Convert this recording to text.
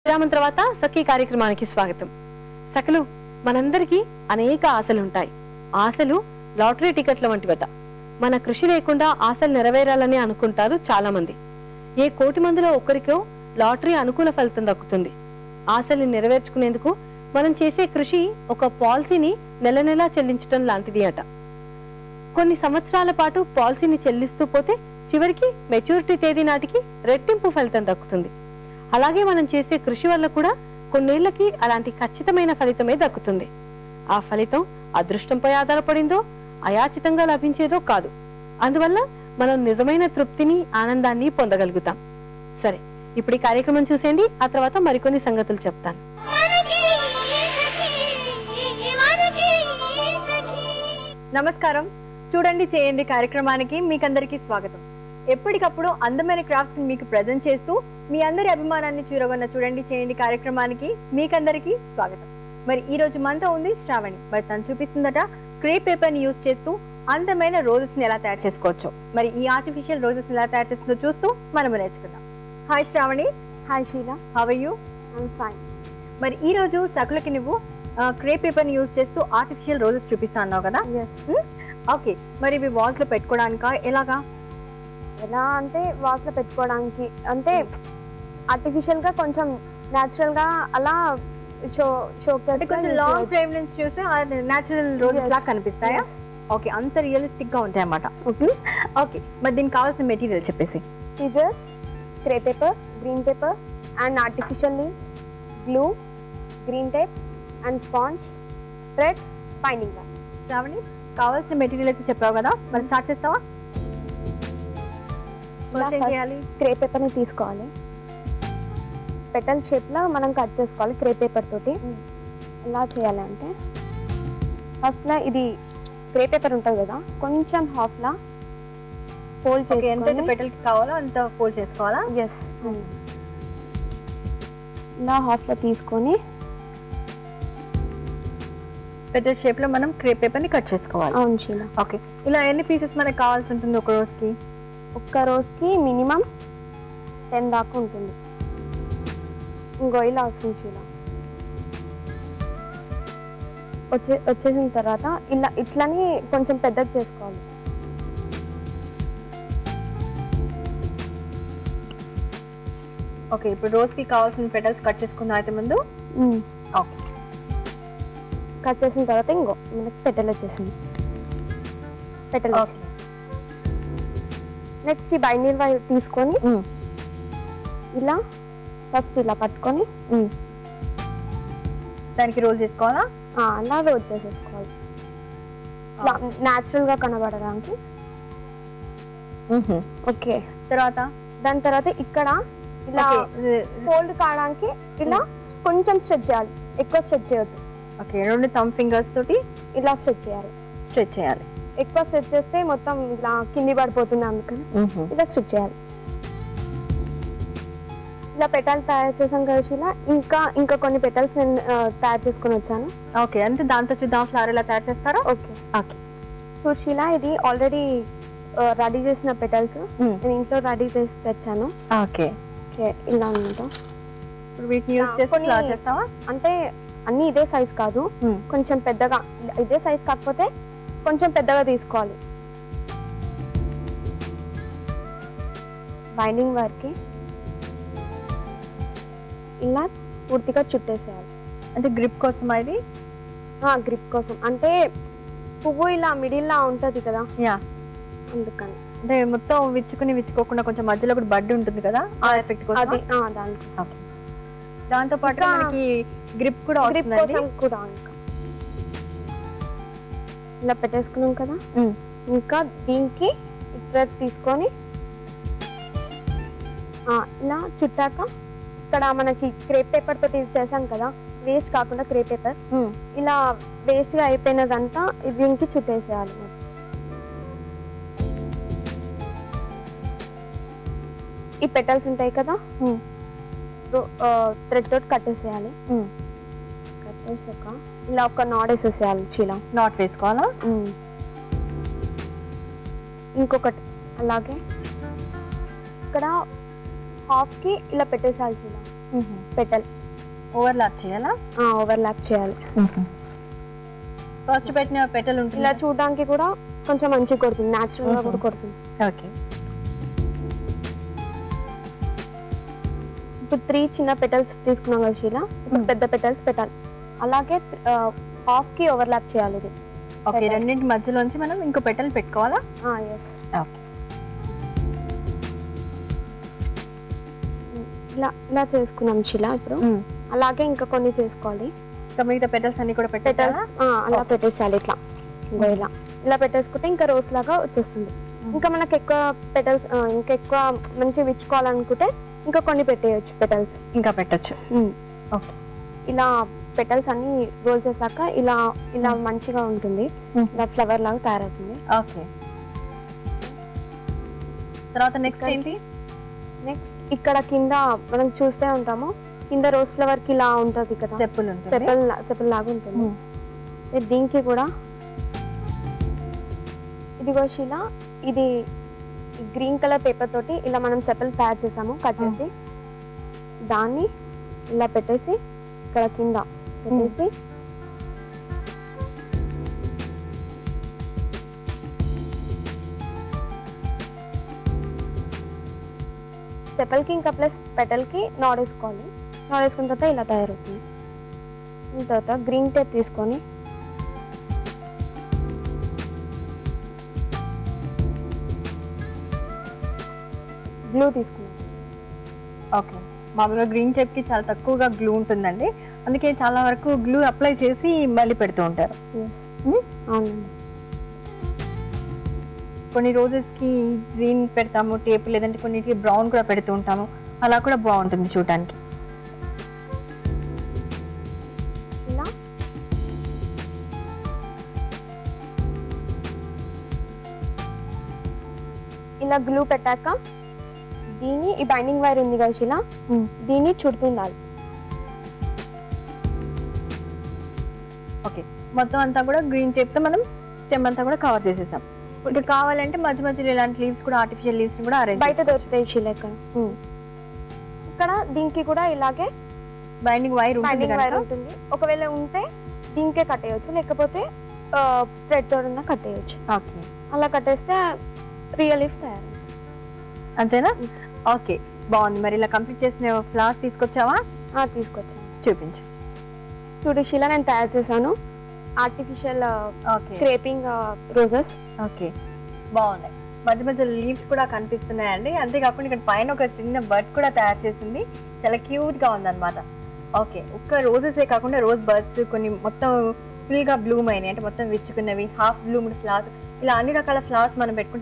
విరామం తర్వాత సఖీ కార్యక్రమానికి స్వాగతం. సకలు మనందరికీ అనేక ఆశలు ఉంటాయి. ఆశలు లాటరీ టికెట్ల వంటివట. మన కృషి లేకుండా ఆశలు నెరవేరాలని అనుకుంటారు చాలా మంది. ఏ కోటి మందిలో ఒక్కరికో లాటరీ అనుకూల ఫలితం దక్కుతుంది. ఆశల్ని నెరవేర్చుకునేందుకు మనం చేసే కృషి ఒక పాలసీని నెల నెలా చెల్లించడం లాంటిది అట. కొన్ని సంవత్సరాల పాటు పాలసీని చెల్లిస్తూ పోతే చివరికి మెచ్యూరిటీ తేదీ నాటికి రెట్టింపు ఫలితం దక్కుతుంది. అలాగే మనం చేసే కృషి వల్ల కూడా కొన్నేళ్లకి అలాంటి ఖచ్చితమైన ఫలితమే దక్కుతుంది. ఆ ఫలితం అదృష్టంపై ఆధారపడిందో అయాచితంగా లభించేదో కాదు. అందువల్ల మనం నిజమైన తృప్తిని ఆనందాన్ని పొందగలుగుతాం. సరే, ఇప్పుడు ఈ కార్యక్రమం చూసేయండి. ఆ తర్వాత మరికొన్ని సంగతులు చెప్తాను. నమస్కారం. చూడండి చేయండి కార్యక్రమానికి మీకందరికీ స్వాగతం. ఎప్పటికప్పుడు అందమైన క్రాఫ్ట్స్ మీకు ప్రజెంట్ చేస్తూ మీ అందరి అభిమానాన్ని చూరగొన్న చూడండి చేయండి కార్యక్రమానికి మీకందరికీ స్వాగతం. మరి ఈ రోజు మనతో ఉంది శ్రావణి. మరి తను చూపిస్తుందట క్రేప్ పేపర్ ని యూజ్ చేస్తూ అందమైన రోజెస్ ని ఎలా తయారు చేసుకోవచ్చు. మరి ఈ ఆర్టిఫిషియల్ రోజెస్ ని ఎలా తయారు చేస్తుందో చూస్తూ మనం నేర్చుకుందాం. Hi Shravani. Hi Sheela. How are you? I'm fine. మరి ఈ రోజు సకులకి నువ్వు క్రేప్ పేపర్ ని యూజ్ చేస్తూ ఆర్టిఫిషియల్ రోజెస్ చూపిస్తా అన్నావు కదా? ఓకే, మరి ఇవి వాల్స్ లో పెట్టుకోవడానికా ఎలాగా? ఎలా అంటే వాల్స్ లో పెట్టుకోవడానికి అంటే ఆర్టిఫిషియల్ గా కొంచెం న్యాచురల్ గా అలా కొంచెం లాంగ్ ఫ్రేమ్ నుంచి చూస్తే న్యాచురల్ రోజెస్ లా కనిపిస్తాయా? ఓకే, అంత రియలిస్టిక్ గా ఉంటాయి అన్నమాట. ఓకే, మరి దీనికి కావాల్సిన మెటీరియల్ చెప్పేసి. Scissors, crepe paper, green paper and artificial leaves, glue, green tape and sponge, thread, binding glass. Shravani, కావాల్సిన మెటీరియల్ అయితే చెప్పావు కదా, మరి స్టార్ట్ చేస్తావా? ఏం చేయాలి? క్రేప్ పేపర్ ని తీసుకోవాలి. పెటల్ షేప్ లో మనం కట్ చేసుకోవాలి క్రేప్ పేపర్ తోటి. ఎలా చేయాలి అంటే ఫస్ట్ లా ఇది క్రేప్ పేపర్ ఉంటుంది కదా, కొంచెం హాఫ్ లా ఫోల్డ్ చేసుకొని ఎంత పెటల్ కి కావాలో అంత ఫోల్డ్ చేసుకోవాలా? ఎస్. ఇలా హాఫ్ లా తీసుకొని పెటల్ షేప్ లో మనం క్రేప్ పేపర్ ని కట్ చేసుకోవాలి. అవును షీలా. ఓకే, ఇలా ఎన్ని పీసెస్ మనకు కావాల్సి ఉంటుంది ఒక రోజుకి? ఒక్క రోజుకి మినిమం 10 దాకా ఉంటుంది. ఇంకో ఇలా వస్తుంది షీలా. వచ్చేసిన తర్వాత ఇలా ఇట్లని కొంచెం పెద్దగా చేసుకోవాలి. ఓకే, ఇప్పుడు రోజుకి కావాల్సిన పెటల్స్ కట్ చేసుకున్న అయితే ముందు. ఓకే, కట్ చేసిన తర్వాత ఇంకో మనకి పెటల్ వచ్చేసింది. పెటల్ నెక్స్ట్ ఈ బైండింగ్ వైర్ తీసుకొని ఇలా ఫస్ట్ ఇలా పట్టుకొని దానికి రోల్ చేసుకోవాలా? అలా రోల్ చేసేసుకోవాలి న్యాచురల్ గా కనబడడానికి. ఓకే, దాని తర్వాత ఇక్కడ ఇలా ఫోల్డ్ కావడానికి ఇలా కొంచెం స్ట్రెచ్ చేయాలి, ఎక్కువ స్ట్రెచ్ చేయొద్దు. ఓకే, 2 థంబ్ ఫింగర్స్ తోటి ఇలా స్ట్రెచ్ చేయాలి. ఎక్కువ స్ట్రెచ్ చేస్తే మొత్తం ఇలా కింది పడిపోతుంది, అందుకని ఇలా స్ట్రెచ్ చేయాలి. ఇలా పెటల్ తయారు చేసాం కదా షీలా. ఇంకా కొన్ని పెటల్స్ నేను తయారు చేసుకొని వచ్చాను. ఓకే, అంటే దాంతో చూద్దాం ఫ్లవర్ ఎలా తయారు చేస్తారో. Okay okay. సో షీలా, ఇది ఆల్రెడీ రెడీ చేసిన పెటల్స్ నేను ఇంట్లో రెడీ చేసి తెచ్చాను. ఓకే ఓకే, ఇలా ఉందా? ఇప్పుడు వీటిని యూజ్ చేసి చేస్తావా? అంటే అన్ని ఇదే సైజ్ కాదు, కొంచెం పెద్దగా. ఇదే సైజ్ కాకపోతే కొంచెం పెద్దగా తీసుకోవాలి. బైండింగ్ వర్క్ ఇలా పూర్తిగా చుట్టేసేయాలి. అంటే గ్రిప్ కోసం ఇది? గ్రిప్ కోసం. అంటే పువ్వు ఇలా మిడిల్ లా ఉంటది కదా, అందుకని. అంటే మొత్తం విచ్చుకోకుండా కొంచెం మధ్యలో కూడా బడ్డి ఉంటుంది కదా, ఆ ఎఫెక్ట్ కోసం. అది దానికి. దాంతో పాటు మనకి గ్రిప్ కూడా కూడా ఇలా పెట్టేసుకున్నాం కదా. ఇంకా దీనికి థ్రెడ్ తీసుకొని ఇలా చుట్టాక ఇక్కడ మనకి క్రేప్ పేపర్ తో చేసాం కదా, వేస్ట్ కాకుండా క్రేప్ పేపర్ ఇలా వేస్ట్ గా అయిపోయినదంతా దీనికి చుట్టేసేయాలి. ఈ పెటల్స్ ఉంటాయి కదా, థ్రెడ్ తోటి కట్టేసేయాలి. కట్టేసాక ఇలా ఒక నాట్ వేసేసేయాలి. చీల నాట్ వేసుకోవాలా? ఇంకొకటి అలాగే ఇక్కడ హాఫ్ కి ఇలా పెట్టేసాలి. చీల పెటల్ ఓవర్లాప్ చేయాలా? ఓవర్లాప్ చేయాలి. ఫస్ట్ పెట్టిన పెటల్ ఉంటుంది. ఇలా చూడడానికి కూడా కొంచెం మంచిగా కొడుతుంది, న్యాచురల్ గా కూడా కొడుతుంది. ఓకే. ఇప్పుడు 3 చిన్న పెటల్స్ తీసుకున్నాం కదా షీలా, ఇప్పుడు పెద్ద పెటల్స్ పెట్టాలి. అలాగే హాఫ్ కి ఓవర్లాప్ చేయాలి ఇది. ఓకే, రెండింటి మధ్యలోంచి మనం ఇంకో పెటల్ పెట్టుకోవాలా? ఓకే. ఇలా చేసుకున్నాం షీలా. ఇప్పుడు అలాగే ఇంకా కొన్ని చేసుకోవాలి. ఇంకా మిగతా పెటల్స్ అన్ని కూడా పెట్టాలా? అలా పెట్టేసాలి. ఇట్లా ఇలా పెట్టేసుకుంటే ఇంకా రోజ్ లాగా వచ్చేస్తుంది. ఇంకా మనకు ఎక్కువ పెటల్స్ ఇంకా ఎక్కువ మంచిగా విచ్చుకోవాలనుకుంటే ఇంకా కొన్ని పెట్టేయచ్చు పెటల్స్, ఇంకా పెట్టచ్చు. ఓకే. ఇలా పెటల్స్ అన్ని రోల్ చేశాక ఇలా ఇలా మంచిగా ఉంటుంది, ఇలా ఫ్లవర్ లాగా తయారవుతుంది. ఓకే. తర్వాత నెక్స్ట్ ఏంటి? నెక్స్ట్ ఇక్కడ కింద మనం చూస్తే ఉంటాము, కింద రోజ్ ఫ్లవర్ కి ఇలా ఉంటుంది కదా, సెపల్ లాగా ఉంటుంది. దీనికి కూడా ఇదిగో షీలా, ఇది గ్రీన్ కలర్ పేపర్ తోటి ఇలా మనం సెపల్ తయారు చేసాము, కట్ చేసి దాన్ని ఇలా పెట్టేసి ఇక్కడ కింద పెట్టేసి సెపల్ కి ఇంకా ప్లస్ పెటల్ కి నాడ్ వేసుకోవాలి. నాడ్ వేసుకున్న తర్వాత ఇలా తయారవుతుంది. తర్వాత గ్రీన్ టేప్ తీసుకొని గ్లూ తీసుకున్నాం. ఓకే. మామూలుగా గ్రీన్ టేప్ కి చాలా తక్కువగా గ్లూ ఉంటుందండి, అందుకే చాలా వరకు గ్లూ అప్లై చేసి మళ్ళీ పెడుతూ ఉంటారు. అవునండి. కొన్ని రోజెస్ కి గ్రీన్ పెడతాము టేప్, లేదంటే కొన్నిటికి బ్రౌన్ కూడా పెడుతూ ఉంటాము, అలా కూడా బాగుంటుంది చూడటానికి. ఇలా ఇలా గ్లూ పెట్టాక దీన్ని, ఈ బైండింగ్ వైర్ ఉంది కదా శిలా, దీన్ని చుడుతుండాలి. ఓకే, మొత్తం అంతా కూడా గ్రీన్ టేప్ తో మనం స్టెమ్ అంతా కూడా కవర్ చేసేసాం. ఇంకా కావాలంటే మధ్య మధ్యలో ఇలాంటి లీవ్స్ కూడా, ఆర్టిఫిషియల్ లీవ్స్ కూడా అరేంజ్ బయట దొరుకుతాయి శిలా. ఇక్కడ దీనికి కూడా ఇలాగే బైండింగ్ వైర్ ఉంటుంది. ఒకవేళ ఉంటే దీనికే కట్టేయచ్చు, లేకపోతే థ్రెడ్ తోడన్నా కట్టేయచ్చు. ఓకే, అలా కట్టేస్తే రియల్ లీఫ్ తయారు. అంతేనా? ఓకే, బాగుంది. మరి ఇలా కంప్లీట్ చేసిన ఫ్లవర్స్ తీసుకొచ్చావా? తీసుకొచ్చాను, చూపించు. చూడు శిలా, నేను తయారు చేశాను ఆర్టిఫిషియల్ క్రేపింగ్ రోజెస్. ఓకే, బాగున్నాయి. మధ్య మధ్యలో లీవ్స్ కూడా కనిపిస్తున్నాయండి. అంతేకాకుండా ఇక్కడ పైన ఒక చిన్న బర్డ్ కూడా తయారు చేసింది, చాలా క్యూట్ గా ఉందన్నమాట. ఓకే, ఒక్క రోజెసే కాకుండా రోజ్ బర్డ్స్ కొన్ని మొత్తం ఫుల్ గా బ్లూమ్ అయినాయి, అంటే మొత్తం విచ్చుకున్నవి, హాఫ్ బ్లూమ్డ్ ఫ్లవర్స్, ఇలా అన్ని రకాల ఫ్లవర్స్ మనం పెట్టుకుంటే